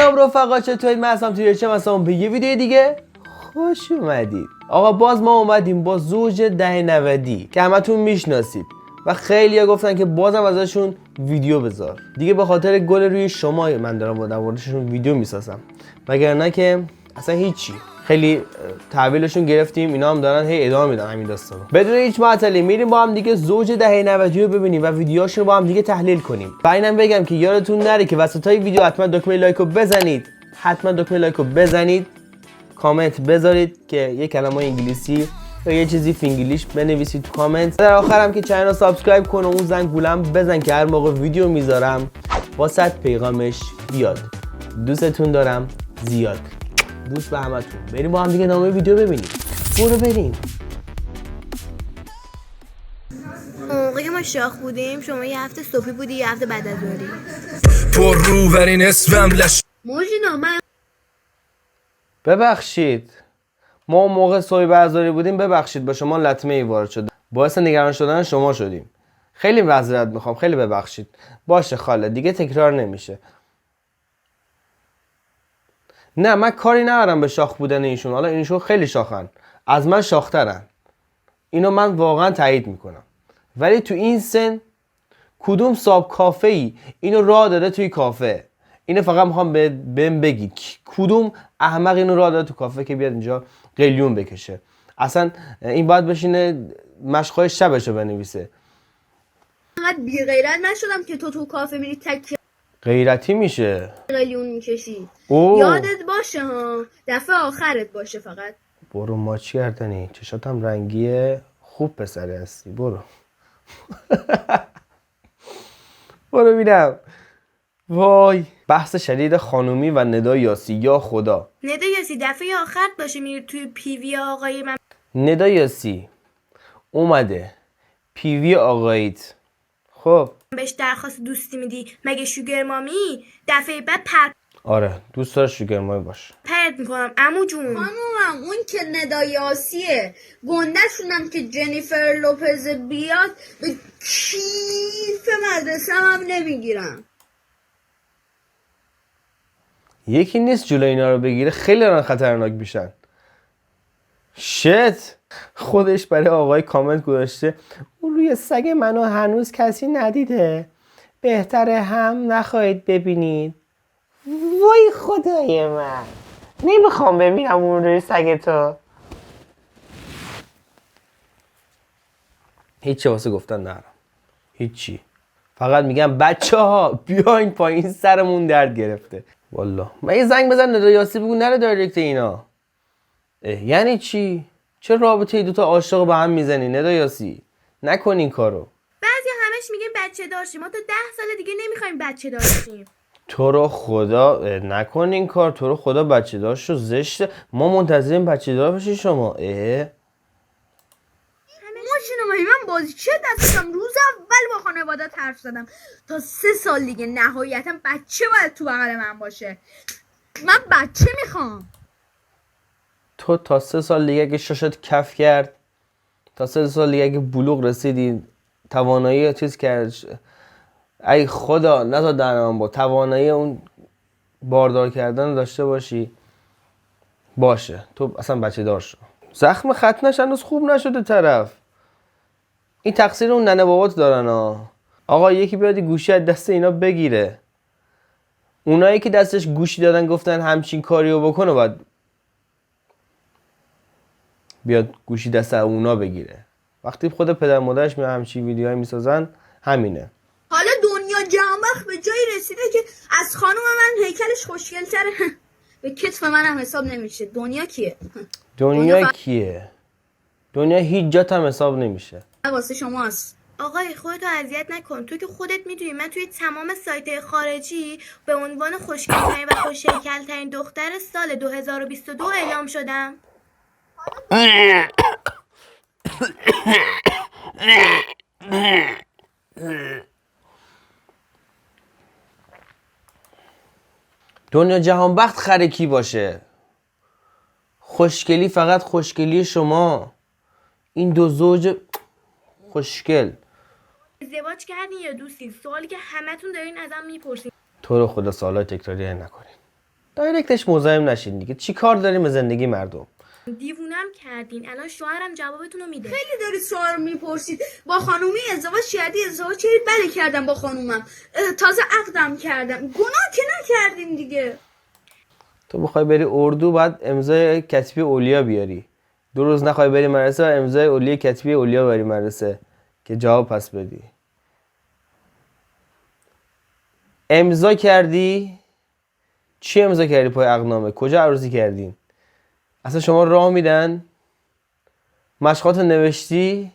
سلام رفقا، چطورید؟ من هستم مثلا به یه ویدیو دیگه خوش اومدید. آقا باز ما اومدیم با زوج 1090 که همتون میشناسید و خیلیا گفتن که بازم ازشون ویدیو بذار. دیگه به خاطر گل روی شما من دارم با موردشون ویدیو میسازم، وگرنه که اصلا هیچی. خیلی تحویلشون گرفتیم، اینا هم دارن هی ادامه میدن همین داستانو. بدون هیچ معطلی میریم با هم دیگه زوج 1090 رو ببینیم و ویدیوهاشو با هم دیگه تحلیل کنیم. و اینم بگم که یادتون نره که وسطای ویدیو حتما دکمه لایکو بزنید، کامنت بذارید که یه کلمه انگلیسی یا یه چیزی فینگلیش بنویسید تو کامنت. در آخرم که چنل رو سابسکرایب کن و اون زنگولم بزن که هر موقع ویدیو میذارم واسط پیغامش بیاد. دوستتون دارم زیاد. دوست به همتون. بریم با هم دیگه ادامه ویدیو ببینیم. برو بریم. موقعی ما شاخ بودیم شما یه هفته صبحی بودی یه هفته بعد از ظهری. پر رو برین اسمم موجینا من ببخشید ما اون موقع صبحی بعد بودیم، ببخشید با شما لطمه ای وارد شد، باعث نگران شدن شما شدیم. خیلی معذرت میخوام، خیلی ببخشید. باشه خاله دیگه تکرار نمیشه. نه من کاری ندارم به شاخ بودن ایشون، حالا ایشون خیلی شاخن، از من شاخترن، اینو من واقعا تایید میکنم. ولی تو این سن کدوم ساب کافه ای اینو راه داده توی کافه؟ اینو فقط میخوام بهم بگی کدوم احمق اینو راه داده تو کافه که بیاد اینجا قلیون بکشه؟ اصلا این باید بشینه مشقای شبشو بنویسه. انقدر بی غیرت نشدم که تو کافه میری تک غیرتی میشه قلیون میکشی. اوه. یادت باشه ها، دفعه آخرت باشه فقط. برو ماچ گردنی، چشاتم رنگیه، خوب پسری هستی، برو. برو بینم. وای بحث شدید خانومی و ندا یاسی، یا خدا. ندا یاسی دفعه آخرت باشه میری توی پیوی آقای من. ندا یاسی اومده پیوی آقاییت، خب بهش درخواست دوستی میدی مگه شوگر مامی؟ دفعه بعد آره دوست داره شوگر مامی باشه. پرت میکنم عمو جون. خانومم اون که ندا یاسیه، گنده‌شونم که جنیفر لوپز بیاد به کیف مدرسه هم نمیگیرم. یکی نیست جلوی اینا رو بگیره، خیلی دارن خطرناک میشن. شت خودش برای آقای کامنت گذاشته اون روی سگ منو هنوز کسی ندیده، بهتره هم نخواهید ببینید. وای خدای من نمیخوام ببینم اون روی سگ تو. هیچی واسه گفتن نرم، هیچی. فقط میگم بچه ها بیاین پایین، سرمون درد گرفته. والله من یه زنگ بزن ندا یاسی بگو نره دایرکت اینا. یعنی چی؟ چه رابطه ای دوتا عاشق به هم میزنی ندا یاسی؟ نکن این کارو. بعضی همش میگن بچه داشتیم، ما تا 10 سال دیگه نمیخوایم بچه داشتیم. تو رو خدا نکن این کار، تو رو خدا بچه دار شو، زشته. ما منتظریم بچه دار بشی شما. ماشینو من بازی چه دستم روز اول با خانواده حرف زدم تا 3 سال دیگه نهایتا بچه باید تو بغل من باشه. من بچه میخوام. تو تا 3 سال دیگه که شاشت کف کرد، تا 3 سال دیگه که بلوغ رسیدی، توانایی چیز کرد، ای خدا نذار با توانایی اون باردار کردن داشته باشی، باشه تو اصلا بچه دار شو. زخم ختنش هنوز خوب نشده طرف. این تقصیر اون ننه بابات دارن ها. آقا یکی بیاد گوشی از دست اینا بگیره. اونایی که دستش گوشی دادن گفتن همچین کاریو بکنه باید بیاد گوشی دست اونا بگیره. وقتی خود پدر مادرش می همچین ویدیوهایی میسازن همینه. حالا دنیا جمعخ به جایی رسیده که از خانم من هیکلش خوشگل‌تره. به کتف منم حساب نمیشه. دنیا کیه؟ دنیا کیه؟ دنیا هیچ جات هم حساب نمیشه. واسه شماست. آقای خودتو اذیت نکن. تو که خودت میدونی من توی تمام سایت خارجی به عنوان خوشگل‌ترین و خوش‌هیکل‌ترین دختر سال 2022 اعلام شدم. دنیا جهان بخت خره کی باشه؟ خوشگلی فقط خوشگلی شما. این دو زوج خوشگل. ازدواج کردین یا دوستی؟ سوالی که همتون دارین ازم میپرسین. تو رو خدا سوالای تکراری نکنین. دایرکتش مزاحم نشین دیگه. چی کار داریم به زندگی مردم؟ دیوونم کردین. الان شوهرم جوابتون رو میده. خیلی دارید سوال میپرسید با خانومی ازدواج کردی؟ ازدواج کردید؟ بله کردم با خانومم. تازه عقدم کردم. گناه که نکردین دیگه. تو بخوای بری اردو باید امضای کتبی اولیا بیاری. 2 روز نخوای بری مدرسه و امضای اولیه کتبی اولیا بری مدرسه که جواب پس بدی. امضا کردی؟ چی امضا کردی پای عقدنامه؟ کجا عروسی کردین؟ اصلا شما راه میدن؟ مشقات نوشتی؟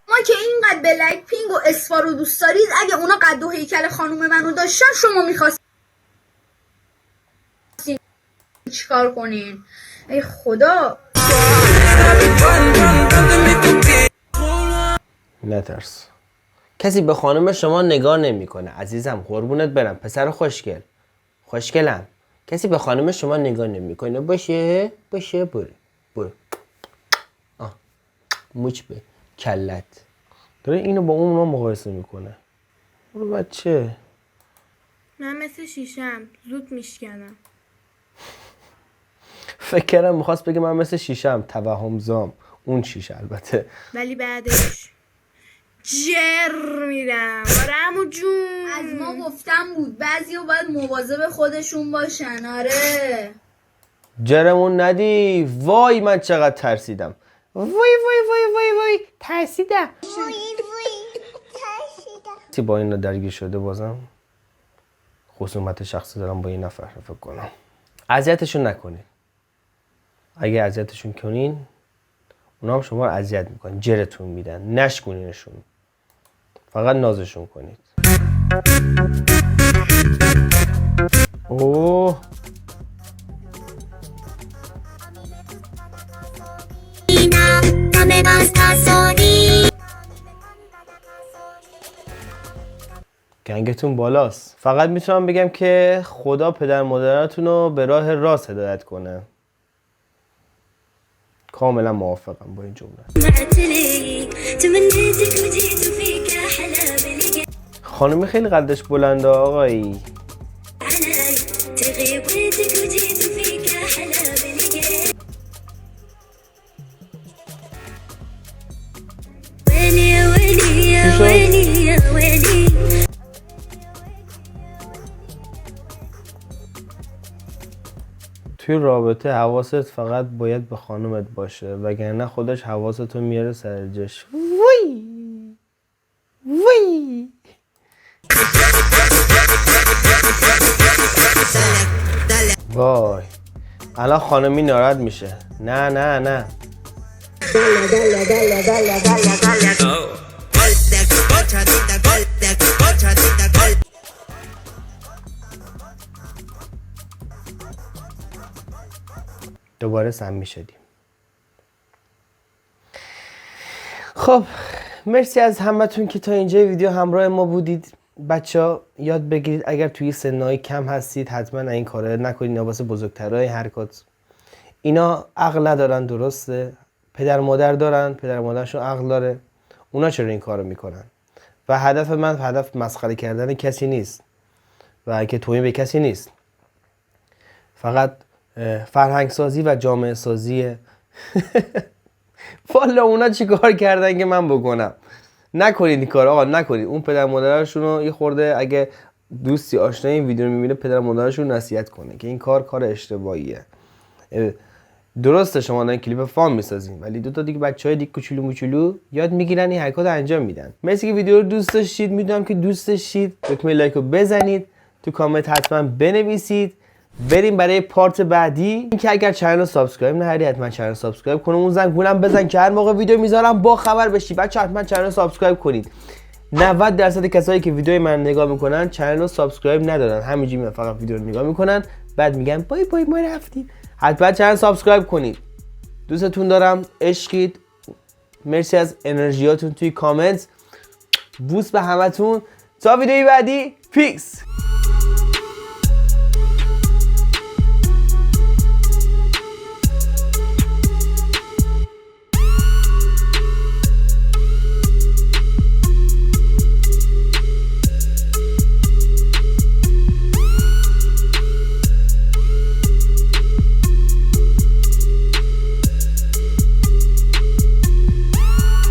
ما که اینقدر بلک پینگ و اسفا رو دوست دارید، اگه اونا قد و هیکل خانوم منو داشتن شما میخواستین چیکار کنین؟ ای خدا. نترس. کسی به خانم شما نگاه نمیکنه عزیزم، قربونت برم پسر خوشگل. خوشگلم. کسی به خانم شما نگاه نمیکنه. باشه برو. موچ به کلت. داره اینو با اون مقایسه میکنه. برو بچه. من مثل شیشم زود میشکنم. فکر کردم میخواست بگه من مثل شیشم توهمزام. اون شیشه البته. ولی بعدش جر میرم. آره عمو جون. از ما گفتم بود بعضیا باید مواظب خودشون باشن. آره جرمون ندی. وای من چقدر ترسیدم. وای ترسیدم. تی با این درگیر شده بازم خصومت شخصی دارم با این نفر فکر کنم. اذیتشون نکنید. اگه اذیتشون کنین اونا هم شما رو اذیت میکنن، جرتون میدن. نشکنینشون، فقط نازشون کنید. اوه گنگتون بالاست. فقط میتونم بگم که خدا پدر مادراتون رو به راه راست هدایت کنه. کاملا موافقم با این جمله. خانمی خیلی قدش بلنده آقایی. توی رابطه حواست فقط باید به خانومت باشه وگرنه خودش حواستو میاره سر جاش. وی وای الان خانمی ناراحت میشه. نه دوباره سمی شدیم. خب مرسی از همتون که تا اینجا ویدیو همراه ما بودید. بچه‌ها یاد بگیرید اگر توی سنای کم هستید حتما این کارا نکنید. اینا واسه بزرگترای حرکات. اینا عقل ندارن، درسته؟ پدر مادر دارن، پدر مادرشون عقل داره. اونا چرا این کارو میکنن؟ و هدف من هدف مسخره کردن کسی نیست و که توهین به کسی نیست. فقط فرهنگ سازی و جامعه سازیه. والا اونا چی کار کردن که من بکنم؟ نکنید این کار آقا، نکنید. اون پدر مادرشون رو یه خورده اگه دوستی آشنایی این ویدیو رو میبینه پدر مادرشون نصیحت کنه که این کار اشتباهیه. درسته شما دارین کلیپ فام میسازین ولی دو تا دیگه بچهای دیگه کوچولو موچولو یاد میگیرن این حرکات انجام میدن. مرسی که ویدیو رو دوست داشتید. میدونم که دوست داشتید. دکمه لایک رو بزنید. تو کامنت حتما بنویسید. بریم برای پارت بعدی. اینکه اگر چنل رو سابسکرایب نکردی حتما چنل رو سابسکرایب کن. اون زنگولم بزن که هر موقع ویدیو میذارم با خبر بشی. بچه‌ها حتما چنل رو سابسکرایب کنید. 90% کسایی که ویدیوی من نگاه میکنن چنل رو سابسکرایب ندارن. همینجوری فقط ویدیو رو نگاه میکنن بعد میگن بای بای ما رفتیم. حتما چنل سابسکرایب کنید. دوستتون دارم. عشقید. مرسی از انرژیاتون توی کامنت. بوس به همتون. تا ویدیوی بعدی. پیکس.